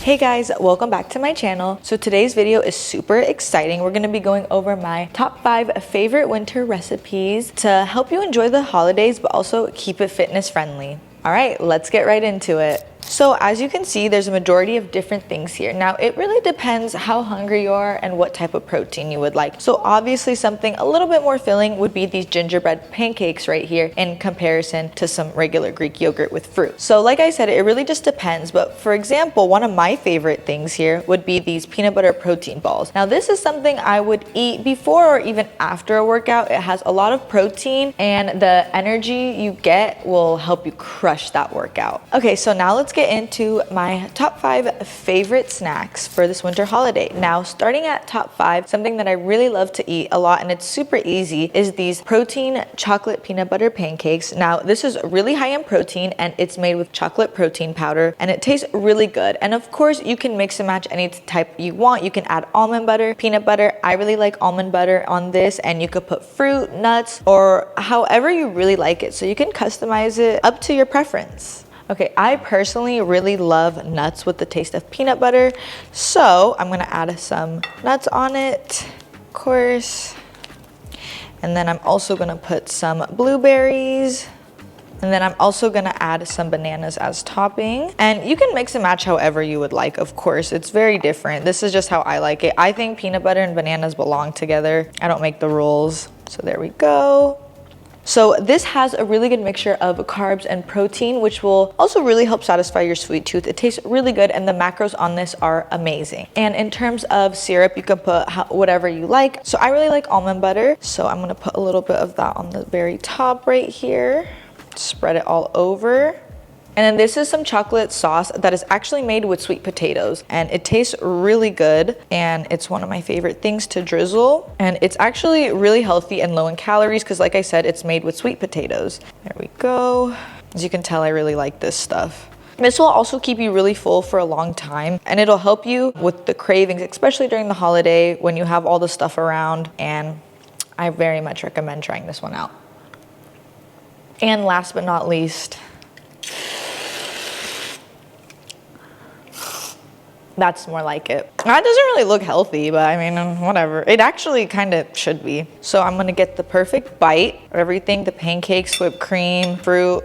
Hey guys, welcome back to my channel. So today's video is super exciting. We're gonna be going over my top 5 favorite winter recipes to help you enjoy the holidays, but also keep it fitness friendly. All right, let's get right into it. So as you can see, there's a majority of different things here. Now, it really depends how hungry you are and what type of protein you would like. So obviously something a little bit more filling would be these gingerbread pancakes right here in comparison to some regular Greek yogurt with fruit. So like I said, it really just depends. But for example, one of my favorite things here would be these peanut butter protein balls. Now, this is something I would eat before or even after a workout. It has a lot of protein and the energy you get will help you crush that workout. Okay, so now let's get into my top 5 favorite snacks for this winter holiday. Now, starting at top 5, something that I really love to eat a lot and it's super easy is these protein chocolate peanut butter pancakes. Now, this is really high in protein and it's made with chocolate protein powder and it tastes really good. And of course, you can mix and match any type you want. You can add almond butter, peanut butter. I really like almond butter on this, and you could put fruit, nuts, or however you really like it. So you can customize it up to your preference. Okay, I personally really love nuts with the taste of peanut butter, so I'm gonna add some nuts on it, of course. And then I'm also gonna put some blueberries. And then I'm also gonna add some bananas as topping. And you can mix and match however you would like, of course. It's very different. This is just how I like it. I think peanut butter and bananas belong together. I don't make the rules. So there we go. So this has a really good mixture of carbs and protein, which will also really help satisfy your sweet tooth. It tastes really good and the macros on this are amazing. And in terms of syrup, you can put whatever you like. So I really like almond butter. So I'm gonna put a little bit of that on the very top right here. Spread it all over. And then this is some chocolate sauce that is actually made with sweet potatoes and it tastes really good and it's one of my favorite things to drizzle, and it's actually really healthy and low in calories because like I said, it's made with sweet potatoes. There we go. As you can tell, I really like this stuff. This will also keep you really full for a long time and it'll help you with the cravings, especially during the holiday when you have all the stuff around, and I very much recommend trying this one out. And last but not least, that's more like it. That doesn't really look healthy, but I mean, whatever. It actually kind of should be. So I'm gonna get the perfect bite of everything, the pancakes, whipped cream, fruit.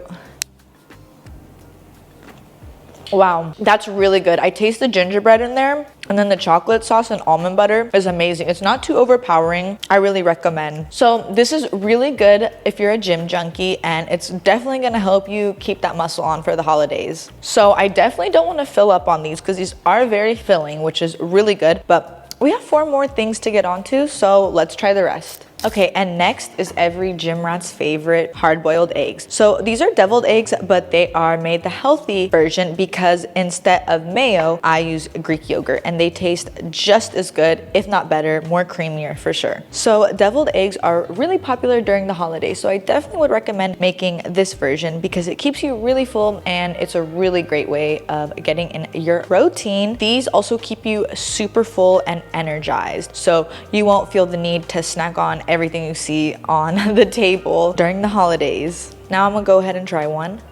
Wow, that's really good. I taste the gingerbread in there, and then the chocolate sauce and almond butter is amazing. It's not too overpowering. I really recommend. So this is really good if you're a gym junkie, and it's definitely gonna help you keep that muscle on for the holidays. So I definitely don't wanna fill up on these because these are very filling, which is really good, but we have 4 more things to get onto, so let's try the rest. Okay, and next is every gym rat's favorite hard-boiled eggs. So these are deviled eggs, but they are made the healthy version because instead of mayo, I use Greek yogurt and they taste just as good, if not better, more creamier for sure. So deviled eggs are really popular during the holidays. So I definitely would recommend making this version because it keeps you really full and it's a really great way of getting in your protein. These also keep you super full and energized. So you won't feel the need to snack on everything you see on the table during the holidays. Now I'm gonna go ahead and try one.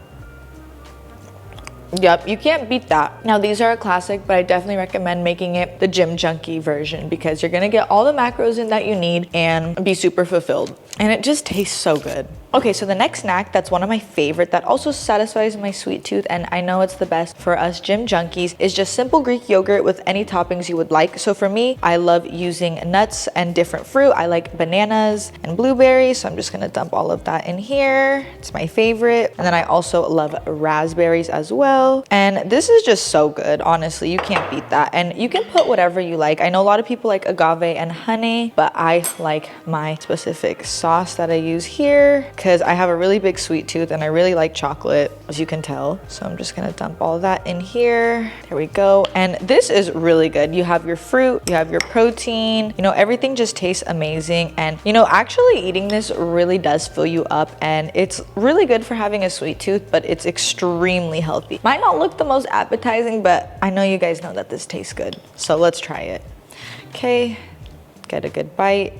Yep, you can't beat that. Now these are a classic, but I definitely recommend making it the gym junkie version because you're gonna get all the macros in that you need and be super fulfilled. And it just tastes so good. Okay, so the next snack that's one of my favorite that also satisfies my sweet tooth, and I know it's the best for us gym junkies, is just simple Greek yogurt with any toppings you would like. So for me, I love using nuts and different fruit. I like bananas and blueberries, so I'm just gonna dump all of that in here. It's my favorite. And then I also love raspberries as well. And this is just so good, honestly. You can't beat that. And you can put whatever you like. I know a lot of people like agave and honey, but I like my specific sauce that I use here because I have a really big sweet tooth and I really like chocolate, as you can tell. So I'm just gonna dump all that in here. There we go. And this is really good. You have your fruit, you have your protein, you know, everything just tastes amazing. And you know, actually eating this really does fill you up and it's really good for having a sweet tooth, but it's extremely healthy. Might not look the most appetizing, but I know you guys know that this tastes good. So let's try it. Okay, get a good bite.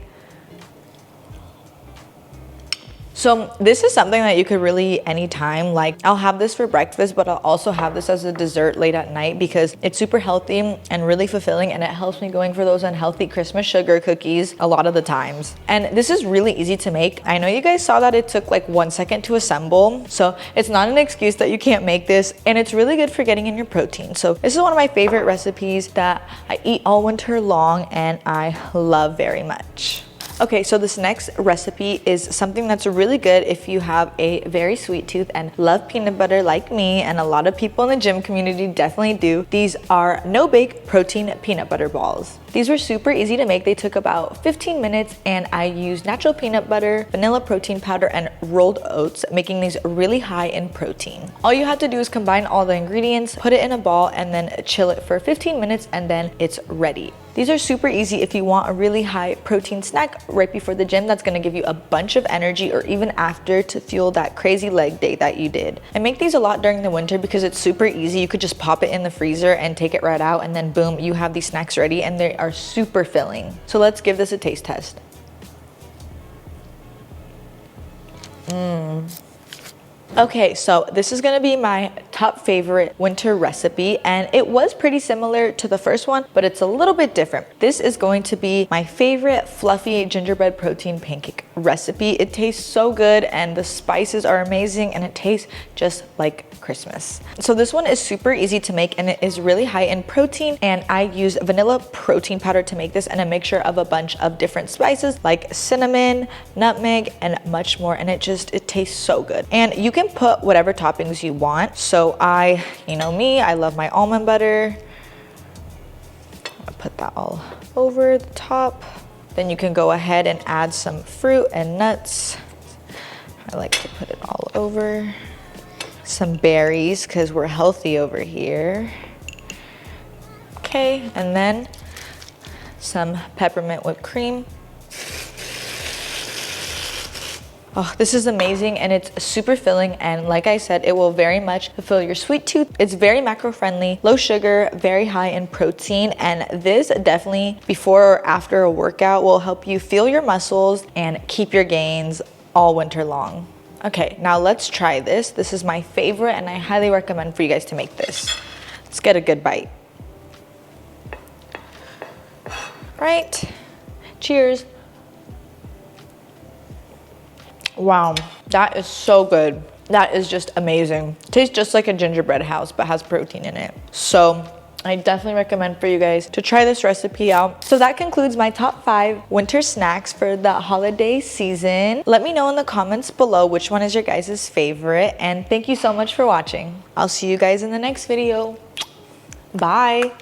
So this is something that you could really eat anytime. Like I'll have this for breakfast, but I'll also have this as a dessert late at night because it's super healthy and really fulfilling, and it helps me going for those unhealthy Christmas sugar cookies a lot of the times. And this is really easy to make. I know you guys saw that it took like 1 second to assemble, so it's not an excuse that you can't make this, and it's really good for getting in your protein. So this is one of my favorite recipes that I eat all winter long and I love very much. Okay, so this next recipe is something that's really good if you have a very sweet tooth and love peanut butter like me, and a lot of people in the gym community definitely do. These are no-bake protein peanut butter balls. These were super easy to make. They took about 15 minutes, and I used natural peanut butter, vanilla protein powder, and rolled oats, making these really high in protein. All you have to do is combine all the ingredients, put it in a ball, and then chill it for 15 minutes, and then it's ready. These are super easy if you want a really high protein snack right before the gym that's gonna give you a bunch of energy, or even after, to fuel that crazy leg day that you did. I make these a lot during the winter because it's super easy. You could just pop it in the freezer and take it right out, and then boom, you have these snacks ready, and they are super filling. So let's give this a taste test. Okay, so this is gonna be my top favorite winter recipe, and it was pretty similar to the first one, but it's a little bit different. This is going to be my favorite fluffy gingerbread protein pancake recipe. It tastes so good, and the spices are amazing, and it tastes just like Christmas. So this one is super easy to make, and it is really high in protein, and I use vanilla protein powder to make this, and a mixture of a bunch of different spices like cinnamon, nutmeg, and much more, and it tastes so good. And you can put whatever toppings you want. So you know me, I love my almond butter. I'll put that all over the top. Then you can go ahead and add some fruit and nuts. I like to put it all over. Some berries, because we're healthy over here. Okay, and then some peppermint whipped cream. Oh, this is amazing, and it's super filling, and like I said, it will very much fulfill your sweet tooth. It's very macro friendly, low sugar, very high in protein, and this definitely before or after a workout will help you feel your muscles and keep your gains all winter long. Okay, now let's try this. This is my favorite, and I highly recommend for you guys to make this. Let's get a good bite. Right, cheers. Wow, that is so good. That is just amazing. Tastes just like a gingerbread house, but has protein in it. So I definitely recommend for you guys to try this recipe out. So that concludes my top 5 winter snacks for the holiday season. Let me know in the comments below which one is your guys' favorite, and thank you so much for watching. I'll see you guys in the next video. Bye.